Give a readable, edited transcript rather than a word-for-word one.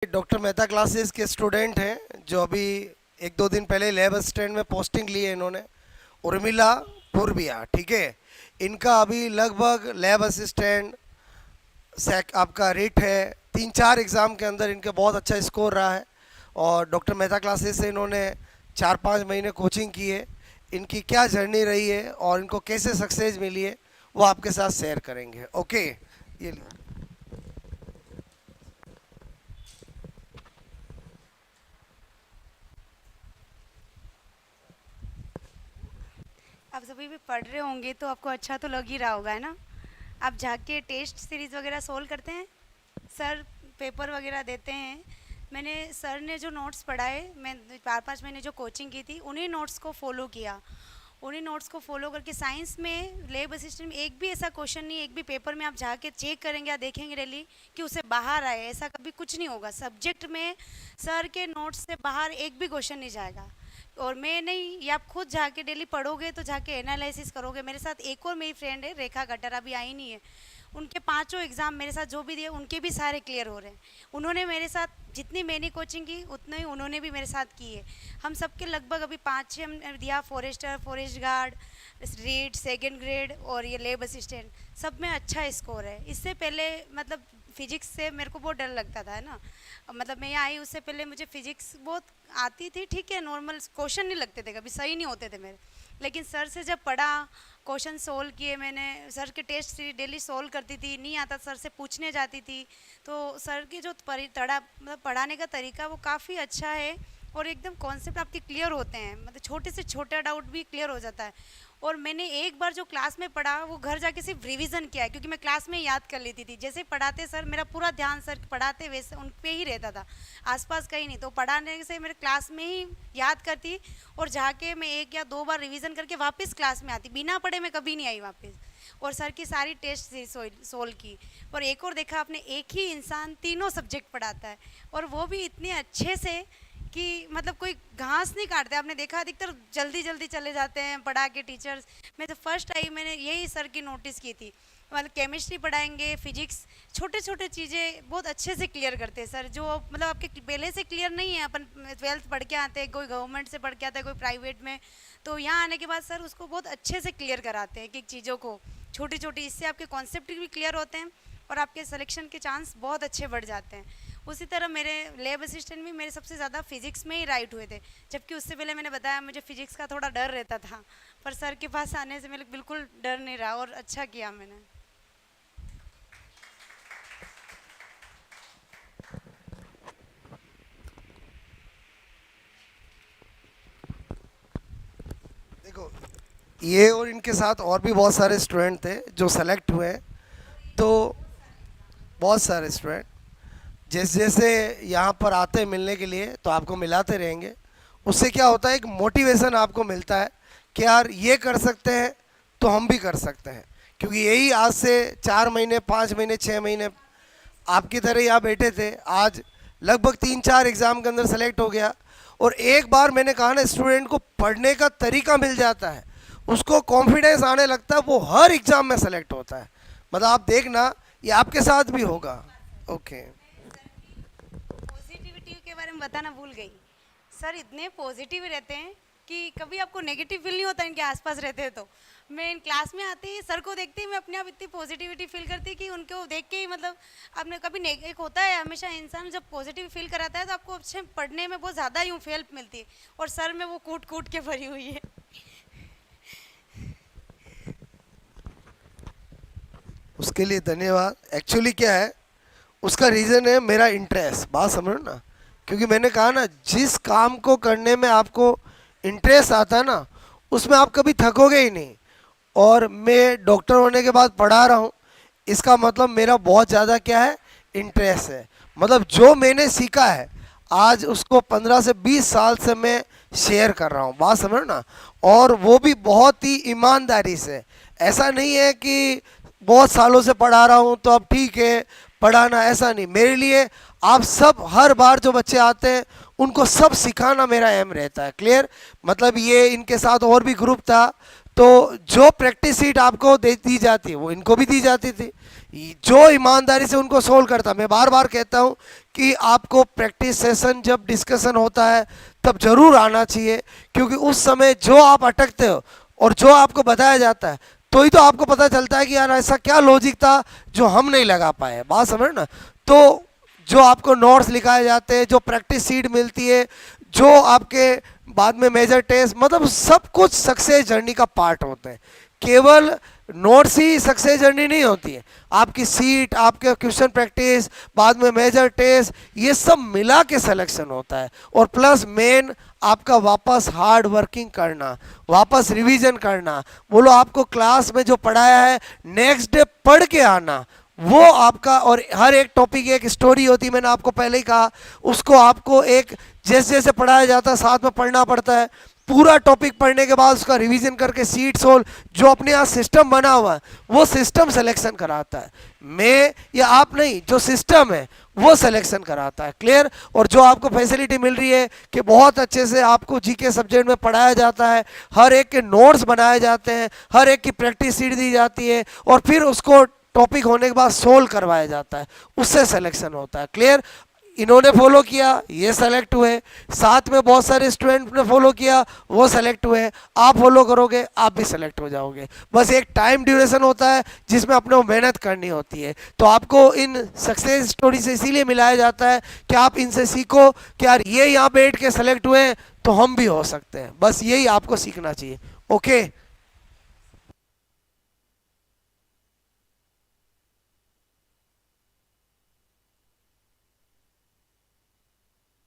Doctor Mehta classes के student हैं जो अभी एक दो दिन पहले लैब असिस्टेंट में पोस्टिंग ली है इन्होंने, उर्मिला पूर्विया। ठीक है, इनका अभी लगभग लैब असिस्टेंट आपका रेट है 3-4 एग्ज़ाम के अंदर इनके बहुत अच्छा स्कोर रहा है। और डॉक्टर मेहता क्लासेस से इन्होंने 4-5 महीने कोचिंग की है। इनकी क्या जर्नी रही है और इनको कैसे सक्सेस मिली है वो आपके साथ शेयर करेंगे। ओके, ये आप सभी भी पढ़ रहे होंगे तो आपको अच्छा तो लग ही रहा होगा, है ना। आप जाके टेस्ट सीरीज़ वगैरह सोल्व करते हैं, सर पेपर वगैरह देते हैं। मैंने सर ने जो नोट्स पढ़ाए, मैं 4-5 महीने जो कोचिंग की थी उन्हीं नोट्स को फॉलो किया। उन्हीं नोट्स को फॉलो करके साइंस में लेब असिस्टेंट में एक भी ऐसा क्वेश्चन नहीं, एक भी पेपर में आप जाके चेक करेंगे या देखेंगे डेली कि उसे बाहर आए, ऐसा कभी कुछ नहीं होगा। सब्जेक्ट में सर के नोट्स से बाहर एक भी क्वेश्चन नहीं जाएगा। और मैं नहीं, ये आप खुद जाके डेली पढ़ोगे तो जाके एनालिसिस करोगे। मेरे साथ एक और मेरी फ्रेंड है रेखा गटर, अभी आई नहीं है। उनके 5 एग्ज़ाम मेरे साथ जो भी दिए उनके भी सारे क्लियर हो रहे हैं। उन्होंने मेरे साथ जितनी मैंने कोचिंग की उतना ही उन्होंने भी मेरे साथ की है। हम सबके लगभग अभी 5-6 हम दिया, फॉरेस्टर, फॉरेस्ट गार्ड, रीड सेकेंड ग्रेड और ये लेब असिस्टेंट, सब में अच्छा स्कोर है। इससे पहले मतलब फिजिक्स से मेरे को बहुत डर लगता था, है ना। मतलब मैं यहाँ आई उससे पहले मुझे फिजिक्स बहुत आती थी, ठीक है, नॉर्मल क्वेश्चन नहीं लगते थे, कभी सही नहीं होते थे मेरे। लेकिन सर से जब पढ़ा, क्वेश्चन सोल्व किए मैंने, सर के टेस्ट डेली सोल्व करती थी, नहीं आता सर से पूछने जाती थी। तो सर की जो मतलब पढ़ाने का तरीका वो काफ़ी अच्छा है। और एकदम कॉन्सेप्ट आपके क्लियर होते हैं, मतलब छोटे से छोटा डाउट भी क्लियर हो जाता है। और मैंने एक बार जो क्लास में पढ़ा वो घर जाके सिर्फ रिवीजन किया है, क्योंकि मैं क्लास में याद कर लेती थी। जैसे पढ़ाते सर, मेरा पूरा ध्यान सर पढ़ाते वैसे उन पे ही रहता था, आसपास कहीं नहीं। तो पढ़ाने से मेरे क्लास में ही याद करती और जाके मैं 1 या 2 बार रिवीजन करके वापस क्लास में आती, बिना पढ़े मैं कभी नहीं आई वापस। और सर की सारी टेस्ट सोल्व की। और एक और देखा आपने, एक ही इंसान तीनों सब्जेक्ट पढ़ाता है, और वो भी इतने अच्छे से कि मतलब कोई घास नहीं काटते। आपने देखा अधिकतर जल्दी जल्दी चले जाते हैं पढ़ा के टीचर्स। मैं तो फर्स्ट टाइम मैंने यही सर की नोटिस की थी। मतलब केमिस्ट्री पढ़ाएंगे, फिजिक्स, छोटे छोटे चीज़ें बहुत अच्छे से क्लियर करते हैं सर, जो मतलब आपके पहले से क्लियर नहीं है। अपन 12th पढ़ के आते हैं, कोई गवर्नमेंट से पढ़ के आता है, कोई प्राइवेट में। तो यहाँ आने के बाद सर उसको बहुत अच्छे से क्लियर कराते हैं कि चीज़ों को छोटी छोटी, इससे आपके कॉन्सेप्ट भी क्लियर होते हैं और आपके सिलेक्शन के चांस बहुत अच्छे बढ़ जाते हैं। उसी तरह मेरे लैब असिस्टेंट भी मेरे सबसे ज़्यादा फिजिक्स में ही राइट हुए थे, जबकि उससे पहले मैंने बताया मुझे फिजिक्स का थोड़ा डर रहता था। पर सर के पास आने से मेरे बिल्कुल डर नहीं रहा और अच्छा किया मैंने। देखो, ये और इनके साथ और भी बहुत सारे स्टूडेंट थे जो सेलेक्ट हुए हैं। तो बहुत सारे स्टूडेंट जैसे जैसे यहाँ पर आते हैं मिलने के लिए तो आपको मिलाते रहेंगे। उससे क्या होता है, एक मोटिवेशन आपको मिलता है कि यार ये कर सकते हैं तो हम भी कर सकते हैं। क्योंकि यही आज से 4 महीने, 5 महीने, 6 महीने आपकी तरह यहाँ बैठे थे, आज लगभग 3-4 एग्ज़ाम के अंदर सेलेक्ट हो गया। और एक बार मैंने कहा ना, स्टूडेंट को पढ़ने का तरीका मिल जाता है, उसको कॉन्फिडेंस आने लगता है, वो हर एग्ज़ाम में सेलेक्ट होता है। मतलब आप देखना, ये आपके साथ भी होगा। ओके। पॉजिटिविटी के बारे में बताना भूल गई। सर इतने पॉजिटिव रहते हैं कि कभी आपको नेगेटिव फील नहीं होता इनके आसपास रहते हैं। तो मैं इन क्लास में आते ही सर को देखते ही मैं अपने आप इतनी पॉजिटिविटी फील करती कि उनको देख के ही मतलब आपने कभी एक होता है हमेशा इंसान जब पॉजिटिव फील कराता है तो आपको अच्छे पढ़ने में बहुत ज़्यादा यूँ हेल्प मिलती है। और सर में वो कूट कूट के भरी हुई है। उसके लिए धन्यवाद। एक्चुअली क्या है, उसका रीज़न है मेरा इंटरेस्ट। बात समझो ना, क्योंकि मैंने कहा ना, जिस काम को करने में आपको इंटरेस्ट आता है ना, उसमें आप कभी थकोगे ही नहीं। और मैं डॉक्टर होने के बाद पढ़ा रहा हूँ, इसका मतलब मेरा बहुत ज़्यादा क्या है, इंटरेस्ट है। मतलब जो मैंने सीखा है आज उसको 15 से 20 साल से मैं शेयर कर रहा हूँ। बात समझो ना, और वो भी बहुत ही ईमानदारी से। ऐसा नहीं है कि बहुत सालों से पढ़ा रहा हूँ तो अब ठीक है पढ़ाना, ऐसा नहीं। मेरे लिए आप सब, हर बार जो बच्चे आते हैं उनको सब सिखाना मेरा एम रहता है। क्लियर? मतलब ये इनके साथ और भी ग्रुप था, तो जो प्रैक्टिस सीट आपको दे दी जाती है वो इनको भी दी जाती थी। जो ईमानदारी से उनको सोल्व करता, मैं बार बार कहता हूं कि आपको प्रैक्टिस सेशन जब डिस्कशन होता है तब जरूर आना चाहिए, क्योंकि उस समय जो आप अटकते हो और जो आपको बताया जाता है तो ही तो आपको पता चलता है कि यार ऐसा क्या लॉजिक था जो हम नहीं लगा पाए। बात समझ ना। तो जो आपको नोट्स लिखाए जाते हैं, जो प्रैक्टिस सीट मिलती है, जो आपके बाद में मेजर टेस्ट, मतलब सब कुछ सक्सेस जर्नी का पार्ट होते हैं। केवल नोट्स ही सक्सेस जर्नी नहीं होती है, आपकी सीट, आपके क्वेश्चन प्रैक्टिस, बाद में मेजर टेस्ट, ये सब मिला के सिलेक्शन होता है। और प्लस मेन आपका वापस हार्ड वर्किंग करना, वापस रिवीजन करना, बोलो आपको क्लास में जो पढ़ाया है नेक्स्ट डे पढ़ के आना, वो आपका। और हर एक टॉपिक की एक स्टोरी होती है, मैंने आपको पहले ही कहा, उसको आपको एक जैसे जैसे पढ़ाया जाता है साथ में पढ़ना पड़ता है। पूरा टॉपिक पढ़ने के बाद उसका रिवीजन करके सीट सोल जो अपने यहाँ सिस्टम बना हुआ है वो सिस्टम सिलेक्शन कराता है, मैं या आप नहीं, जो सिस्टम है वो सिलेक्शन कराता है। क्लियर। और जो आपको फैसिलिटी मिल रही है कि बहुत अच्छे से आपको जीके सब्जेक्ट में पढ़ाया जाता है, हर एक के नोट्स बनाए जाते हैं, हर एक की प्रैक्टिस सीट दी जाती है, और फिर उसको टॉपिक होने के बाद सोल्व करवाया जाता है, उससे सिलेक्शन होता है। क्लियर। इन्होंने फॉलो किया, ये सेलेक्ट हुए, साथ में बहुत सारे स्टूडेंट ने फॉलो किया, वो सेलेक्ट हुए, आप फॉलो करोगे आप भी सेलेक्ट हो जाओगे। बस एक टाइम ड्यूरेशन होता है जिसमें अपने को मेहनत करनी होती है। तो आपको इन सक्सेस स्टोरी से इसीलिए मिलाया जाता है कि आप इनसे सीखो कि यार ये यहाँ बैठ के सेलेक्ट हुए तो हम भी हो सकते हैं। बस यही आपको सीखना चाहिए। ओके।